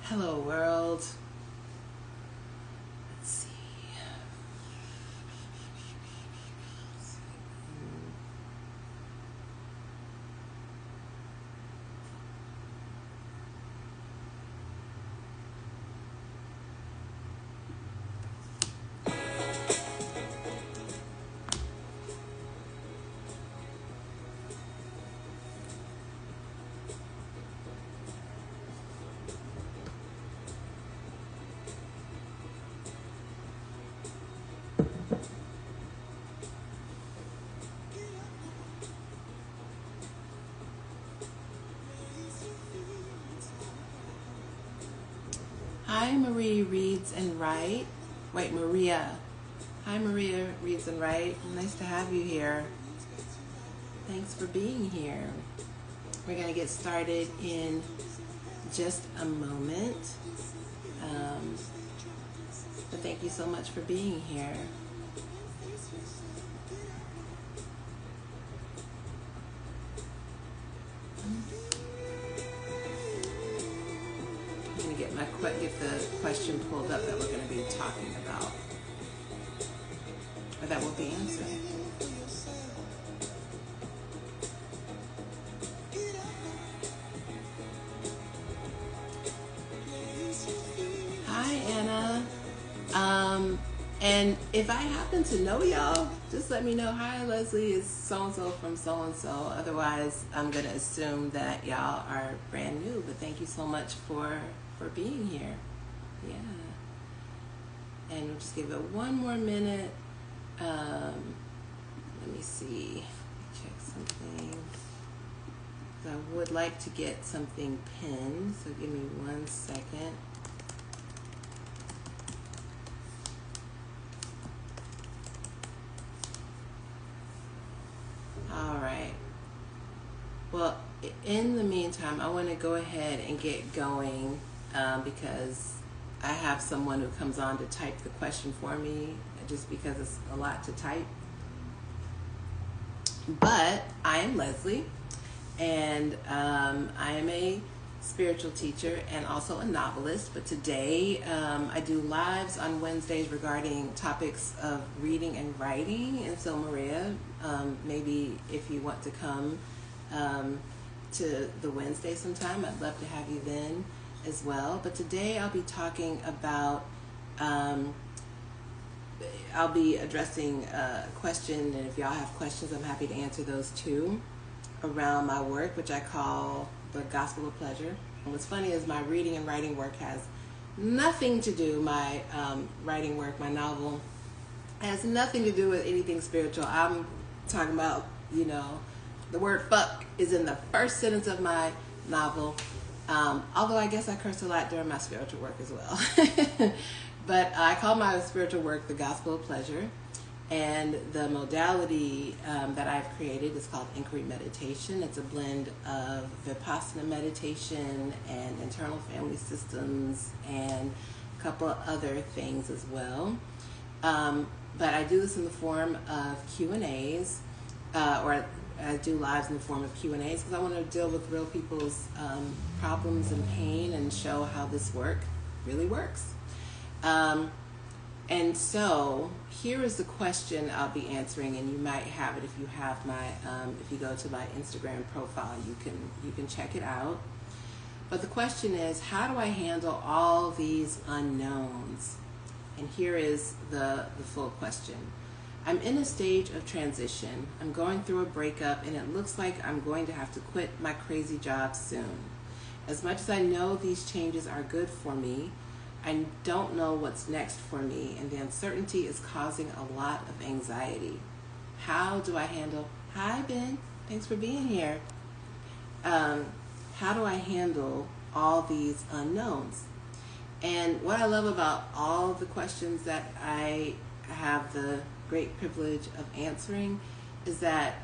Hello world. Let's see. Hi, Marie Reads and Write. Wait, Maria. Hi, Maria Reads and Write. Nice to have you here. Thanks for being here. We're going to get started in just a moment. But thank you so much for being here. I'm going to get the question pulled up that we're going to be talking about, or that we'll be answering. Hi, Anna. And if I happen to know y'all, just let me know. Hi, Leslie is so-and-so from so-and-so. Otherwise, I'm going to assume that y'all are brand new. But thank you so much for being here. Yeah. And we'll just give it one more minute. Let me see. Check something. I would like to get something pinned. So give me 1 second. All right. Well, in the meantime, I want to go ahead and get going because I have someone who comes on to type the question for me, just because it's a lot to type. But I am Leslie, and I am a spiritual teacher and also a novelist. But today I do lives on Wednesdays regarding topics of reading and writing. And so Maria, maybe if you want to come to the Wednesday sometime, I'd love to have you then as well. But today I'll be talking about I'll be addressing a question, and if y'all have questions, I'm happy to answer those too, around my work, which I call the Gospel of Pleasure. And what's funny is my reading and writing work has nothing to do, my writing work, my novel, has nothing to do with anything spiritual. I'm talking about, the word fuck is in the first sentence of my novel, although I guess I curse a lot during my spiritual work as well. But I call my spiritual work the Gospel of Pleasure, and the modality that I've created is called inquiry meditation. It's a blend of Vipassana meditation and internal family systems and a couple of other things as well. But I do this in the form of Q&As, or I do lives in the form of Q&As because I want to deal with real people's problems and pain and show how this work really works. And so here is the question I'll be answering, and you might have it if you have my, if you go to my Instagram profile, you can check it out. But the question is, how do I handle all these unknowns? And here is the full question. I'm in a stage of transition. I'm going through a breakup, and it looks like I'm going to have to quit my crazy job soon. As much as I know these changes are good for me, I don't know what's next for me, and the uncertainty is causing a lot of anxiety. How do I handle... Hi, Ben. Thanks for being here. How do I handle all these unknowns? And what I love about all the questions that I have the great privilege of answering is that,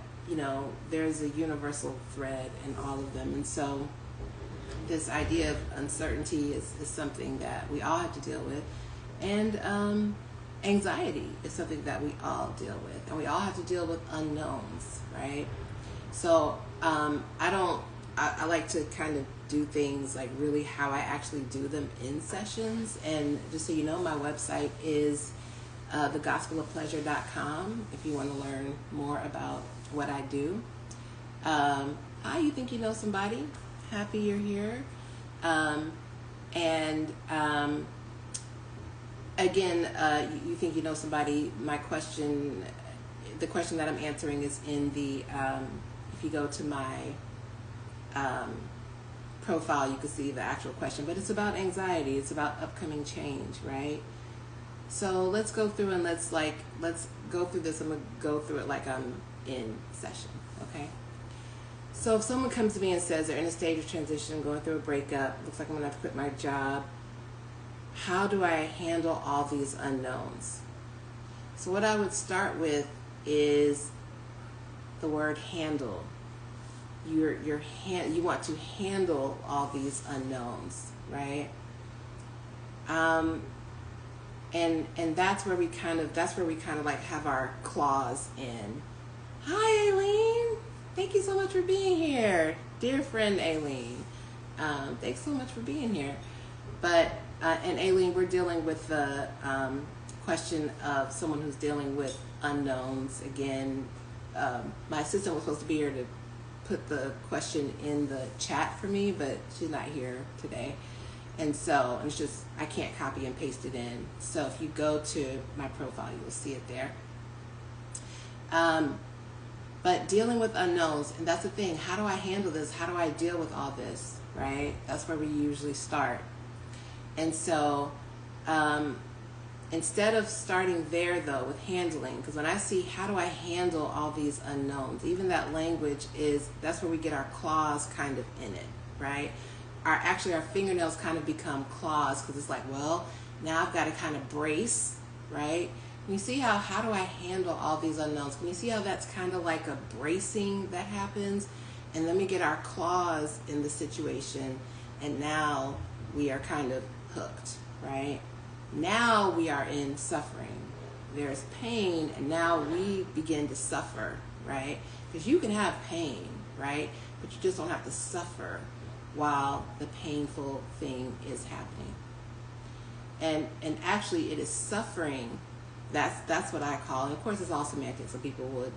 there's a universal thread in all of them. And so this idea of uncertainty is something that we all have to deal with. And anxiety is something that we all deal with. And we all have to deal with unknowns, right? So I don't I like to kind of do things like really how I actually do them in sessions. And just so you know, my website is thegospelofpleasure.com if you want to learn more about what I do. Hi, you think you know somebody? Happy you're here. Again, you think you know somebody. My question, the question that I'm answering is in the, if you go to my profile, you can see the actual question, but it's about anxiety. It's about upcoming change, right? So let's go through and let's go through this. I'm going to go through it like I'm in session, okay? So if someone comes to me and says they're in a stage of transition, going through a breakup, looks like I'm going to have to quit my job, how do I handle all these unknowns? So what I would start with is the word handle. You want to handle all these unknowns, right? And that's where we kind of like have our claws in. Hi, Aileen. Thank you so much for being here, dear friend Aileen. Thanks so much for being here. But and Aileen, we're dealing with the question of someone who's dealing with unknowns. Again, my assistant was supposed to be here to put the question in the chat for me, but she's not here today. And so it's just, I can't copy and paste it in. So if you go to my profile, you'll see it there. But dealing with unknowns, and that's the thing, how do I handle this? How do I deal with all this, right? That's where we usually start. And so instead of starting there, though, with handling, because when I see how do I handle all these unknowns, even that language that's where we get our claws kind of in it, right? Our fingernails kind of become claws, because it's like, well, now I've got to kind of brace, right? Can you see how do I handle all these unknowns? Can you see how that's kind of like a bracing that happens? And then we get our claws in the situation, and now we are kind of hooked, right? Now we are in suffering. There's pain, and now we begin to suffer, right? Because you can have pain, right? But you just don't have to suffer while the painful thing is happening. And actually, it is suffering. That's what I call, and of course it's all semantics, so people would,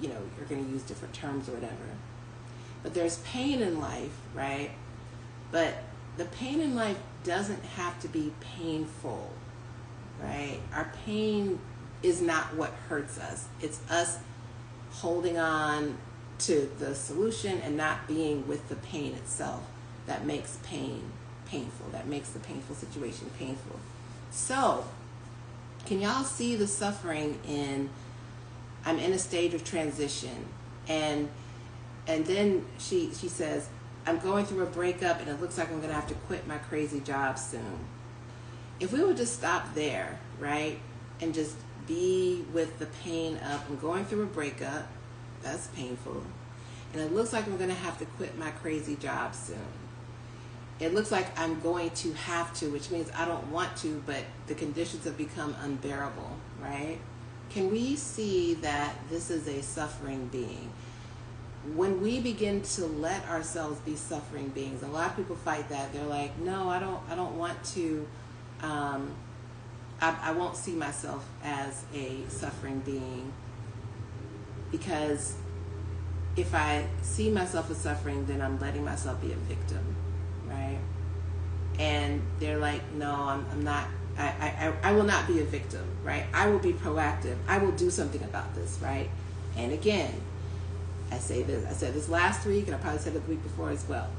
you're going to use different terms or whatever. But there's pain in life, right? But the pain in life doesn't have to be painful, right? Our pain is not what hurts us. It's us holding on to the solution and not being with the pain itself that makes pain painful, that makes the painful situation painful. So, can y'all see the suffering in, I'm in a stage of transition, and then she says, I'm going through a breakup and it looks like I'm going to have to quit my crazy job soon. If we would just stop there, right, and just be with the pain of, I'm going through a breakup, that's painful, and it looks like I'm going to have to quit my crazy job soon. It looks like I'm going to have to, which means I don't want to, but the conditions have become unbearable, right? Can we see that this is a suffering being? When we begin to let ourselves be suffering beings, a lot of people fight that. They're like, no, I don't want to, I won't see myself as a suffering being, because if I see myself as suffering, then I'm letting myself be a victim, right? And they're like, no, I'm not, I will not be a victim, right? I will be proactive. I will do something about this, right? And again, I said this last week, and I probably said it the week before as well.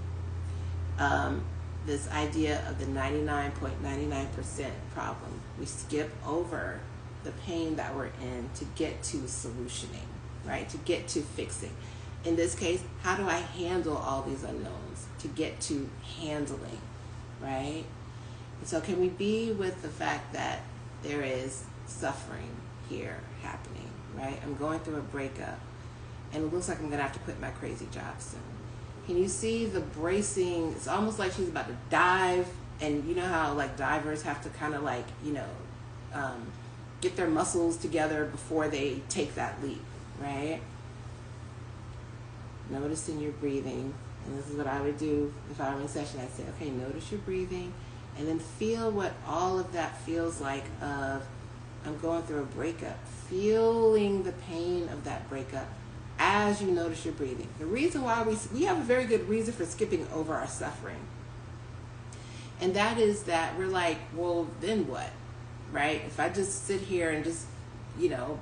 This idea of the 99.99% problem. We skip over the pain that we're in to get to solutioning, right? To get to fixing. In this case, how do I handle all these unknowns to get to handling, right? And so can we be with the fact that there is suffering here happening, right? I'm going through a breakup, and it looks like I'm going to have to quit my crazy job soon. Can you see the bracing? It's almost like she's about to dive, and you know how like divers have to kind of like, get their muscles together before they take that leap, right? Noticing your breathing And this is what I would do if I were in session. I'd say, okay, notice your breathing, and then feel what all of that feels like of, I'm going through a breakup, feeling the pain of that breakup as you notice your breathing. The reason why we have a very good reason for skipping over our suffering. And that is that we're like, well, then what? Right? If I just sit here and just,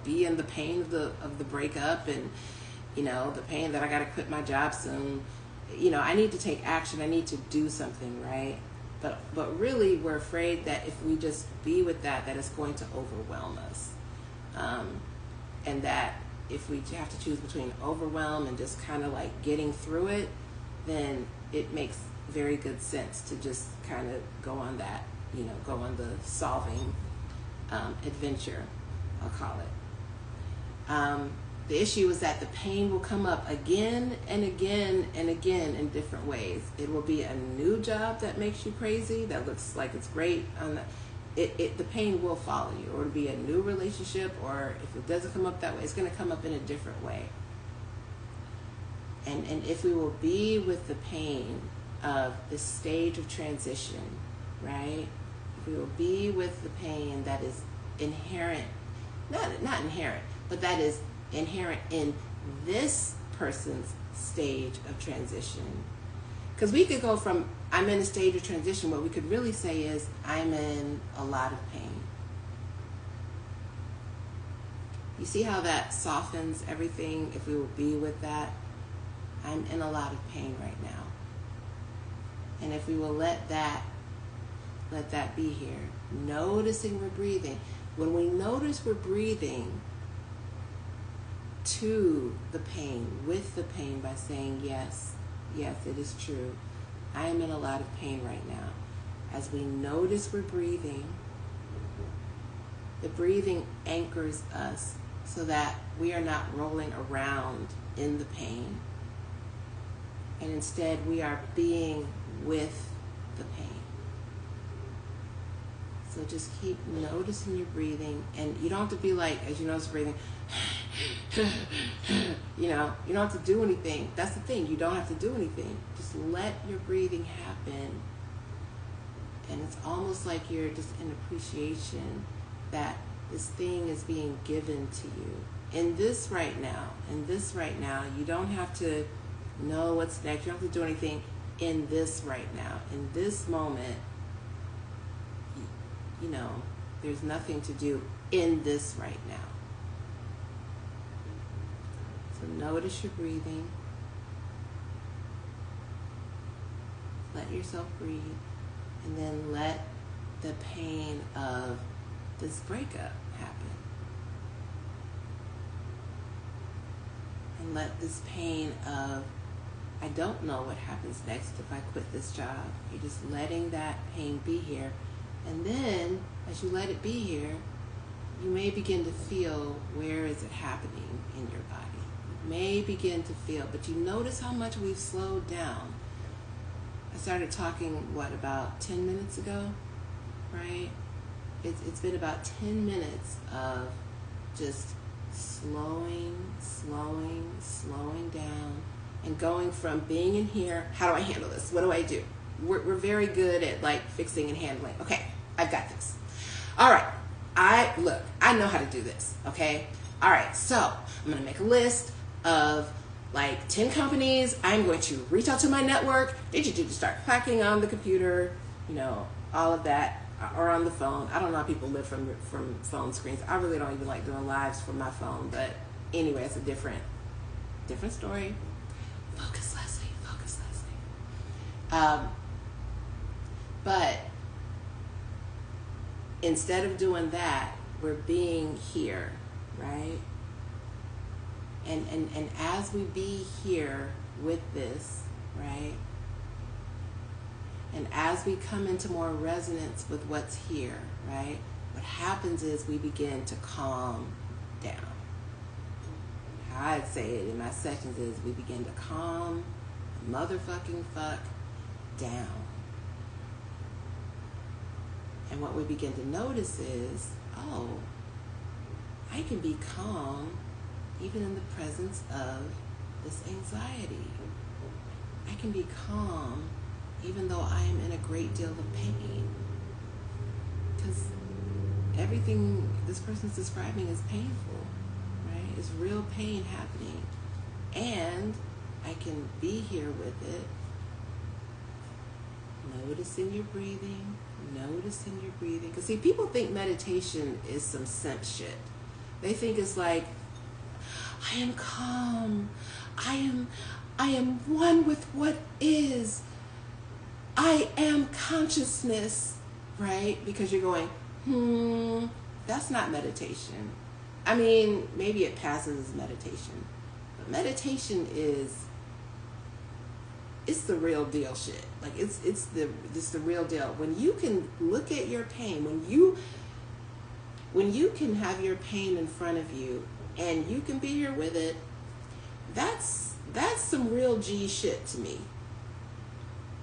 be in the pain of the breakup and, the pain that I got to quit my job soon, I need to take action. I need to do something, right? But really, we're afraid that if we just be with that it's going to overwhelm us. And that if we have to choose between overwhelm and just kind of like getting through it, then it makes very good sense to just kind of go on that, go on the solving adventure, I'll call it. The issue is that the pain will come up again and again and again in different ways. It will be a new job that makes you crazy, that looks like it's great. The pain will follow you, or it'll be a new relationship, or if it doesn't come up that way, it's going to come up in a different way. And if we will be with the pain of this stage of transition, right? If we will be with the pain that is inherent, not inherent, but that is inherent in this person's stage of transition. Because we could go from, I'm in a stage of transition, what we could really say is, I'm in a lot of pain. You see how that softens everything if we will be with that? I'm in a lot of pain right now. And if we will let that be here, noticing we're breathing. When we notice we're breathing to the pain, with the pain, by saying, yes, it is true. I am in a lot of pain right now. As we notice we're breathing, the breathing anchors us so that we are not rolling around in the pain. And instead we are being with the pain. So just keep noticing your breathing, and you don't have to be like, as you notice breathing, you don't have to do anything. That's the thing, you don't have to do anything. Just let your breathing happen. And it's almost like you're just in appreciation that this thing is being given to you. In this right now, you don't have to know what's next. You don't have to do anything in this right now. In this moment, there's nothing to do in this right now. So notice your breathing. Let yourself breathe. And then let the pain of this breakup happen. And let this pain of, I don't know what happens next if I quit this job. You're just letting that pain be here. And then, as you let it be here, you may begin to feel, where is it happening in your body? You may begin to feel, but you notice how much we've slowed down. I started talking, about 10 minutes ago, right? It's been about 10 minutes of just slowing down, and going from being in here, how do I handle this? What do I do? We're very good at fixing and handling. Okay, I've got this. All right, I know how to do this. Okay, all right. So I'm gonna make a list of 10 companies. I'm going to reach out to my network. Start hacking on the computer. All of that, or on the phone. I don't know how people live from phone screens. I really don't even like doing lives from my phone. But anyway, it's a different story. Focus, Leslie. But instead of doing that, we're being here, right? And as we be here with this, right? And as we come into more resonance with what's here, right? What happens is we begin to calm down. How I'd say it in my sessions is we begin to calm the motherfucking fuck down. And what we begin to notice is, oh, I can be calm even in the presence of this anxiety. I can be calm even though I am in a great deal of pain. Because everything this person's describing is painful, right? It's real pain happening. And I can be here with it, noticing your breathing, noticing your breathing. Because see, people think meditation is some simp shit. They think it's like, I am calm, I am one with what is, I am consciousness, right? Because you're going, that's not meditation. I mean, maybe it passes as meditation, but meditation is, it's the real deal shit. Like it's the real deal. When you can look at your pain, when you can have your pain in front of you and you can be here with it, that's some real G shit to me.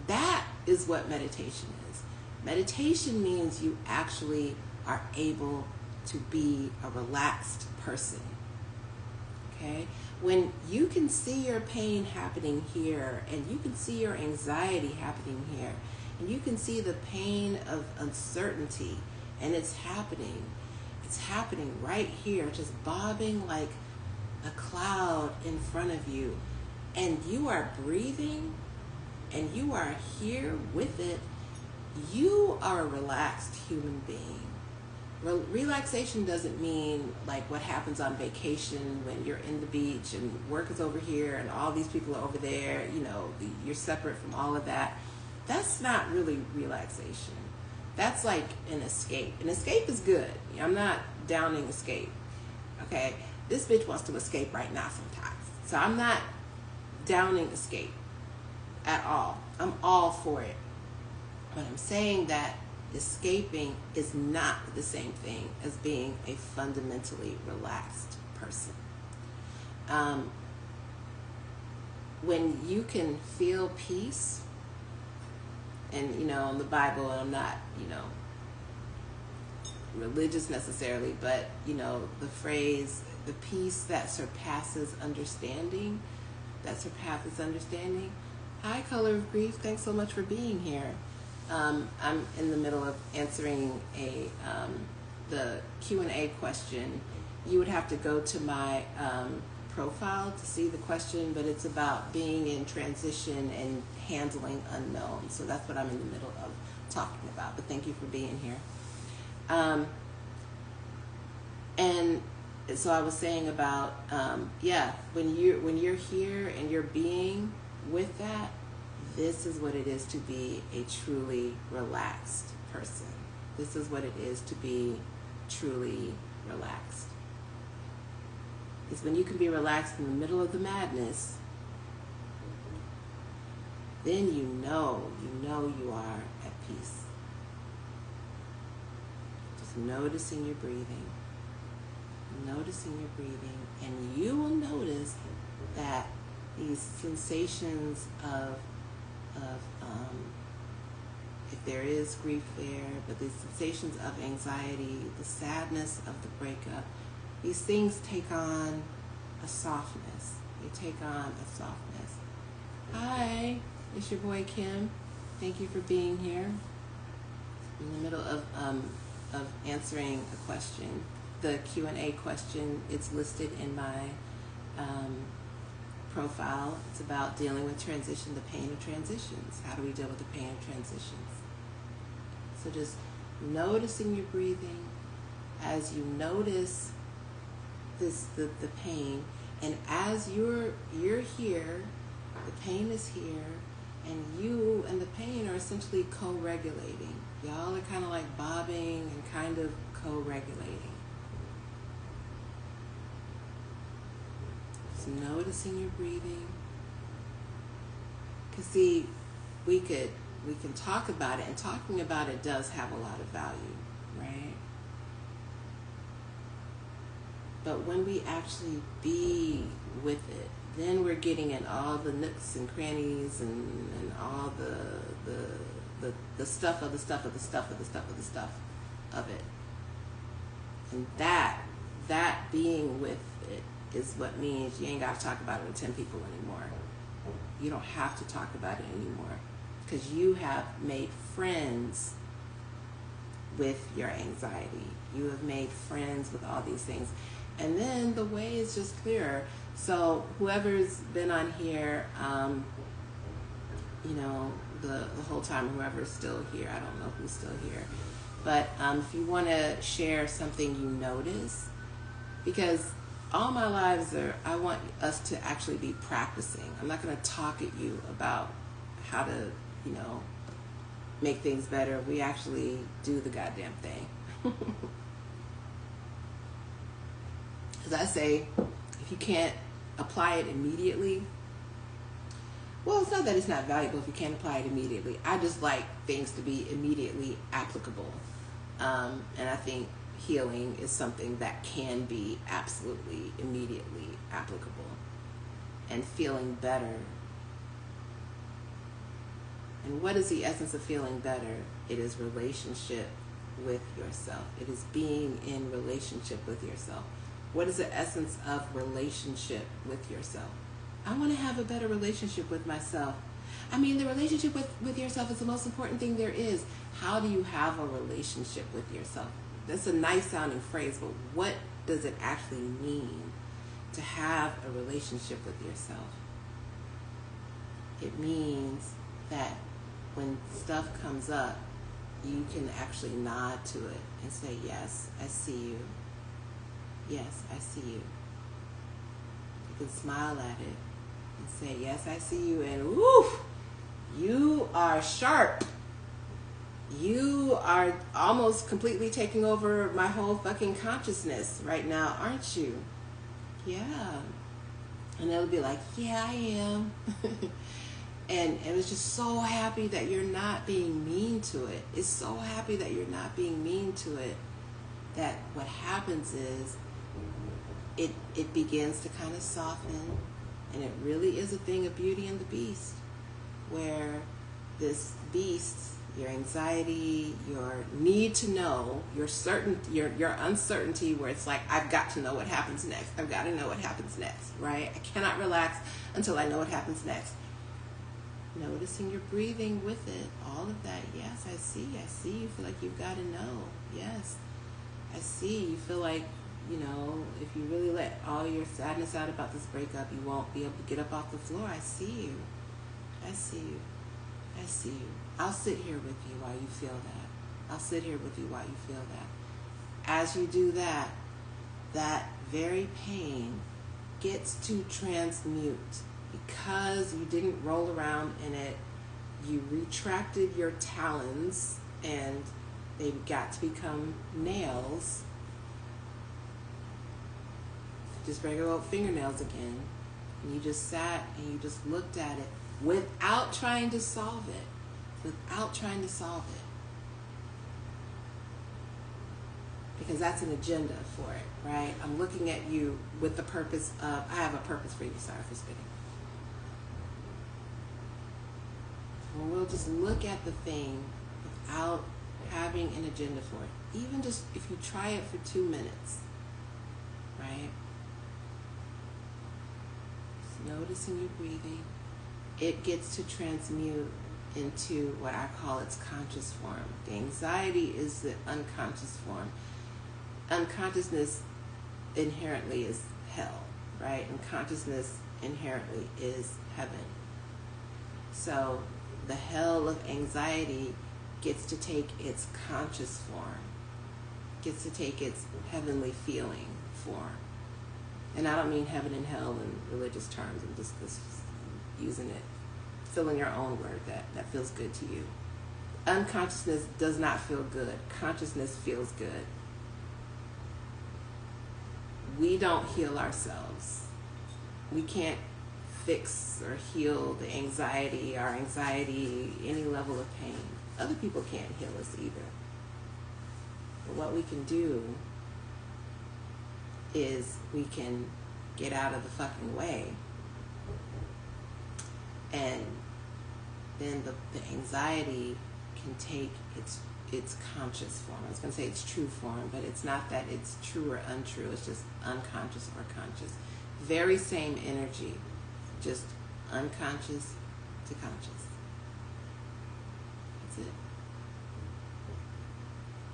That is what meditation is. Meditation means you actually are able to be a relaxed person. Okay? When you can see your pain happening here, and you can see your anxiety happening here, and you can see the pain of uncertainty, and it's happening right here, just bobbing like a cloud in front of you, and you are breathing, and you are here with it, you are a relaxed human being. Relaxation doesn't mean like what happens on vacation when you're in the beach and work is over here and all these people are over there, you know, you're separate from all of that. That's not really relaxation. That's like an escape. An escape is good. I'm not downing escape. Okay? This bitch wants to escape right now sometimes. So I'm not downing escape at all. I'm all for it. But I'm saying that escaping is not the same thing as being a fundamentally relaxed person. When you can feel peace, and you know, in the Bible, I'm not, you know, religious necessarily, but you know, the phrase, the peace that surpasses understanding, Hi, Color of Grief, thanks so much for being here. I'm in the middle of answering the Q&A question. You would have to go to my profile to see the question, but it's about being in transition and handling unknown. So that's what I'm in the middle of talking about. But thank you for being here. And so I was saying about when you're here and you're being with that, this is what it is to be a truly relaxed person. This is what it is to be truly relaxed. It's when you can be relaxed in the middle of the madness, then you know you are at peace. Just noticing your breathing, and you will notice that these sensations of if there is grief there, but the sensations of anxiety, the sadness of the breakup, these things take on a softness. They take on a softness. Hi, it's your boy Kim. Thank you for being here. In the middle of answering a question, the Q&A question. It's listed in my profile. It's about dealing with transition, the pain of transitions. How do we deal with the pain of transitions? So just noticing your breathing as you notice the pain, and as you're here, the pain is here, and you and the pain are essentially co-regulating. Y'all are kind of like bobbing and kind of co-regulating. Just noticing your breathing. Because see, we can talk about it, and talking about it does have a lot of value, right? But when we actually be with it, then we're getting in all the nooks and crannies and all the stuff of the stuff of the stuff of the stuff of the stuff of it. And that being with it is what means you ain't got to talk about it with 10 people anymore. You don't have to talk about it anymore because you have made friends with your anxiety. You have made friends with all these things. And then the way is just clearer. So whoever's been on here, the whole time, whoever's still here, I don't know who's still here. But if you want to share something you notice, because all my lives I want us to actually be practicing. I'm not going to talk at you about how to, make things better. We actually do the goddamn thing. As I say, if you can't apply it immediately, well, it's not that it's not valuable if you can't apply it immediately. I just like things to be immediately applicable. And I think healing is something that can be absolutely immediately applicable. And feeling better. And what is the essence of feeling better? It is relationship with yourself. It is being in relationship with yourself. What is the essence of relationship with yourself? I want to have a better relationship with myself. I mean, the relationship with yourself is the most important thing there is. How do you have a relationship with yourself? That's a nice sounding phrase, but what does it actually mean to have a relationship with yourself? It means that when stuff comes up, you can actually nod to it and say, yes, I see you. Yes, I see you. You can smile at it and say, yes, I see you. And woo, you are sharp. You are almost completely taking over my whole fucking consciousness right now, aren't you? Yeah. And they'll be like, yeah, I am. And it's just so happy that you're not being mean to it. It's so happy that you're not being mean to it. That what happens is it begins to kind of soften. And it really is a thing of Beauty and the Beast. Where this beast, your anxiety, your need to know, your uncertainty, where it's like, I've got to know what happens next. I've got to know what happens next, right? I cannot relax until I know what happens next. Noticing your breathing with it, all of that. Yes, I see. You feel like you've got to know. Yes, I see. You feel like, if you really let all your sadness out about this breakup, you won't be able to get up off the floor. I see you. I see you. I see you. I'll sit here with you while you feel that. I'll sit here with you while you feel that. As you do that, that very pain gets to transmute. Because you didn't roll around in it, you retracted your talons and they got to become nails. Just regular old fingernails again. And you just sat and you just looked at it without trying to solve it. Without trying to solve it. Because that's an agenda for it, right? I'm looking at you with the purpose of, I have a purpose for you. Sorry for spitting. And we'll just look at the thing without having an agenda for it. Even just if you try it for 2 minutes, right? Just noticing your breathing. It gets to transmute into what I call its conscious form. The anxiety is the unconscious form. Unconsciousness inherently is hell, right? And consciousness inherently is heaven. So the hell of anxiety gets to take its conscious form, gets to take its heavenly feeling form. And I don't mean heaven and hell in religious terms. I'm just using it. Fill in your own word that feels good to you. Unconsciousness does not feel good. Consciousness feels good. We don't heal ourselves. We can't fix or heal the anxiety, our anxiety, any level of pain. Other people can't heal us either. But what we can do is we can get out of the fucking way. And then the anxiety can take its conscious form. I was going to say its true form, but it's not that it's true or untrue. It's just unconscious or conscious. Very same energy, just unconscious to conscious. That's it.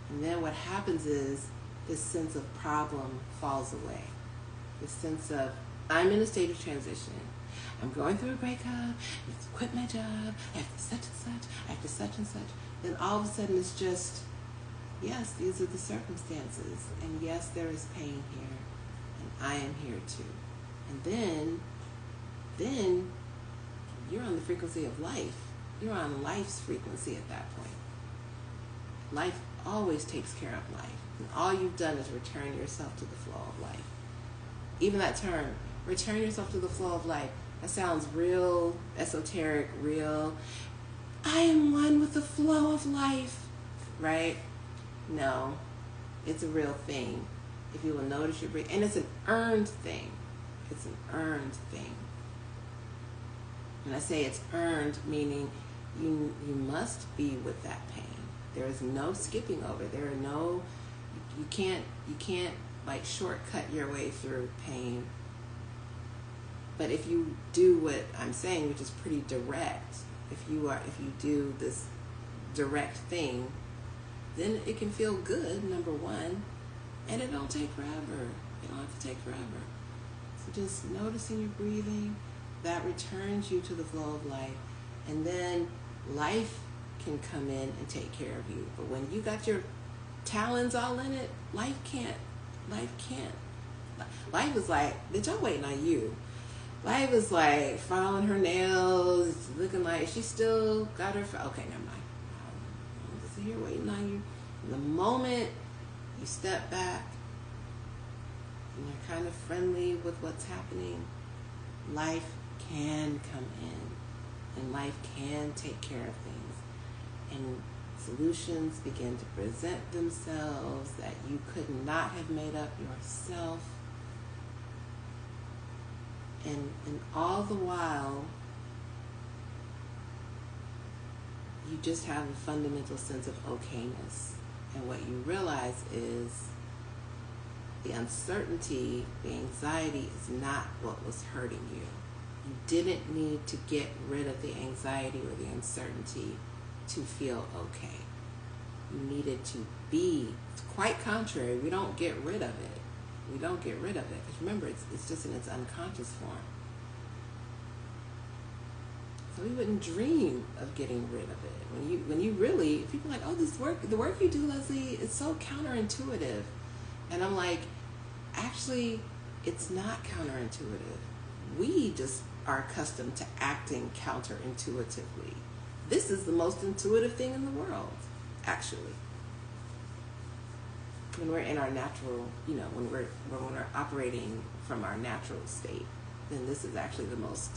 And then what happens is this sense of problem falls away. This sense of, I'm in a state of transition. I'm going through a breakup. I have to quit my job. I have to such and such. I have to such and such. Then all of a sudden it's just, yes, these are the circumstances. And yes, there is pain here. And I am here too. And then you're on the frequency of life. You're on life's frequency at that point. Life always takes care of life. And all you've done is return yourself to the flow of life. Even that term, return yourself to the flow of life, that sounds real esoteric, real, I am one with the flow of life, right? No, it's a real thing. If you will notice your breathing, and it's an earned thing. It's an earned thing. When I say it's earned, meaning you must be with that pain. There is no skipping over. There are no, you can't like shortcut your way through pain. But if you do what I'm saying, which is pretty direct, if you do this direct thing, then it can feel good, number one, and it don't take forever. It don't have to take forever. So just noticing your breathing, that returns you to the flow of life. And then life can come in and take care of you. But when you got your talons all in it, life can't. Life is like, bitch, I'm waiting on you. Life is like filing her nails, looking like she still got her, okay, never mind. I'm just here waiting on you. And the moment you step back and you're kind of friendly with what's happening, life can come in and life can take care of things. And solutions begin to present themselves that you could not have made up yourself. And all the while, you just have a fundamental sense of okayness. And what you realize is the uncertainty, the anxiety is not what was hurting you. You didn't need to get rid of the anxiety or the uncertainty to feel okay. You needed to be, it's quite contrary, we don't get rid of it. We don't get rid of it. Because remember, it's just in its unconscious form. So we wouldn't dream of getting rid of it. When you really, people are like, oh, the work you do, Leslie, is so counterintuitive. And I'm like, actually, it's not counterintuitive. We just are accustomed to acting counterintuitively. This is the most intuitive thing in the world, actually. When we're in our natural, when we're operating from our natural state, then this is actually the most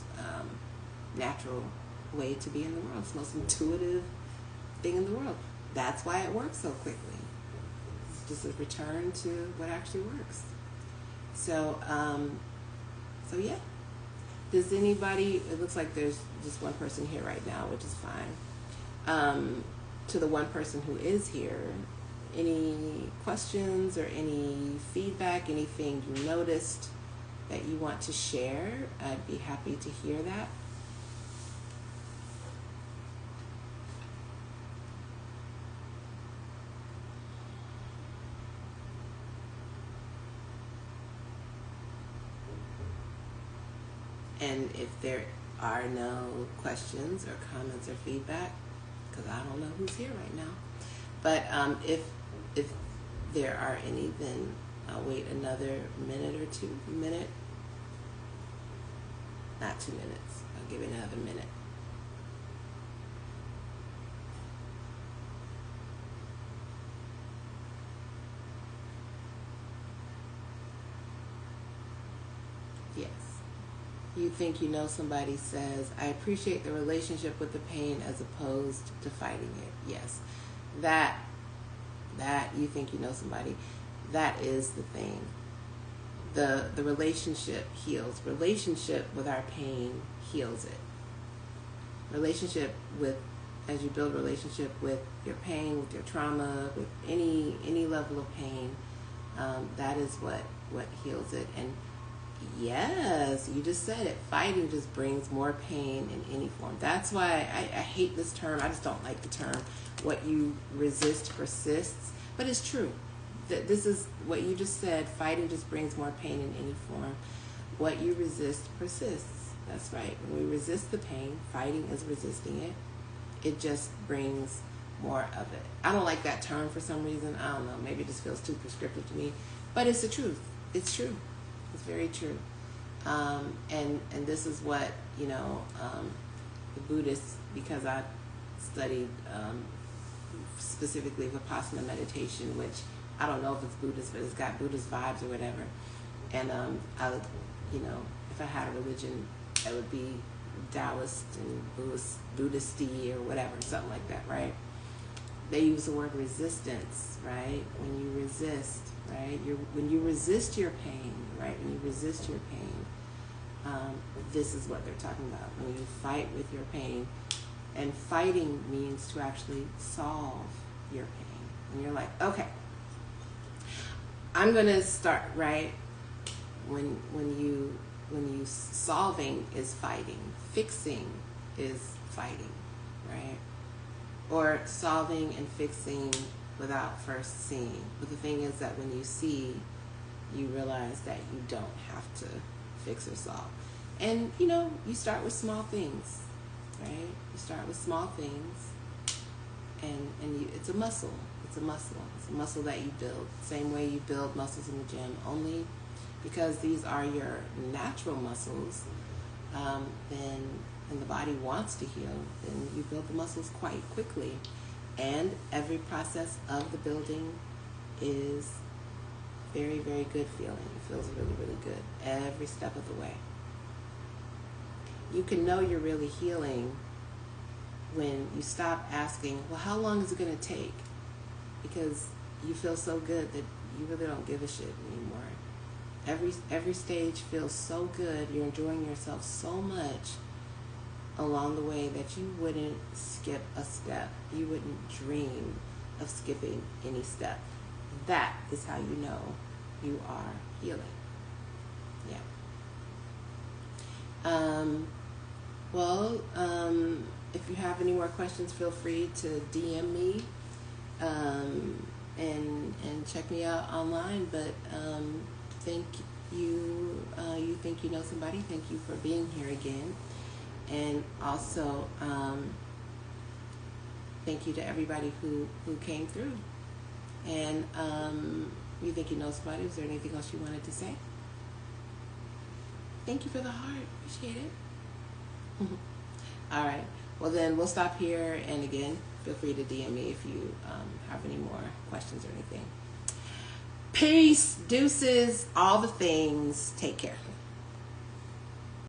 natural way to be in the world. It's the most intuitive thing in the world. That's why it works so quickly. It's just a return to what actually works. So yeah. Does anybody, it looks like there's just one person here right now, which is fine. To the one person who is here, any questions or any feedback, anything you noticed that you want to share? I'd be happy to hear that. And if there are no questions or comments or feedback, because I don't know who's here right now, but if there are any, then I'll wait another minute or two. Not 2 minutes. I'll give it another minute. Yes. You think you know somebody says, I appreciate the relationship with the pain as opposed to fighting it. Yes. That you think you know somebody, that is the thing. The relationship heals. Relationship with our pain heals it. Relationship with, as you build relationship with your pain, with your trauma, with any level of pain, that is what heals it. And Yes, you just said it. Fighting just brings more pain in any form. That's why I hate this term. I just don't like the term. What you resist persists. But it's true. This is what you just said. Fighting just brings more pain in any form. What you resist persists. That's right. When we resist the pain, fighting is resisting it. It just brings more of it. I don't like that term for some reason. I don't know. Maybe it just feels too prescriptive to me. But it's the truth. It's true. It's very true. And this is what, the Buddhists, because I studied specifically Vipassana meditation, which I don't know if it's Buddhist, but it's got Buddhist vibes or whatever. And I would, if I had a religion, it would be Taoist and Buddhist-y or whatever, something like that, right? They use the word resistance, right? When you resist, right? When you resist your pain, right? When you resist your pain, this is what they're talking about. When you fight with your pain, and fighting means to actually solve your pain. And you're like, okay, I'm gonna start, right? When you solving is fighting, fixing is fighting, right? Or solving and fixing without first seeing. But the thing is that when you see, you realize that you don't have to fix or solve. And, you start with small things, right? You start with small things, and it's a muscle. It's a muscle. It's a muscle that you build. Same way you build muscles in the gym, only because these are your natural muscles, and the body wants to heal, then you build the muscles quite quickly. And every process of the building is very, very good feeling. It feels really, really good every step of the way. You can know you're really healing when you stop asking, well, how long is it going to take? Because you feel so good that you really don't give a shit anymore. Every stage feels so good. You're enjoying yourself so much along the way that you wouldn't skip a step. You wouldn't dream of skipping any step. That is how you know you are healing. Yeah. If you have any more questions, feel free to DM me and check me out online. But thank you. You think you know somebody. Thank you for being here again. And also, thank you to everybody who came through. And you think you know somebody. Is there anything else you wanted to say? Thank you for the heart. Appreciate it. All right. Well, then we'll stop here. And again, feel free to DM me if you have any more questions or anything. Peace, deuces, all the things. Take care.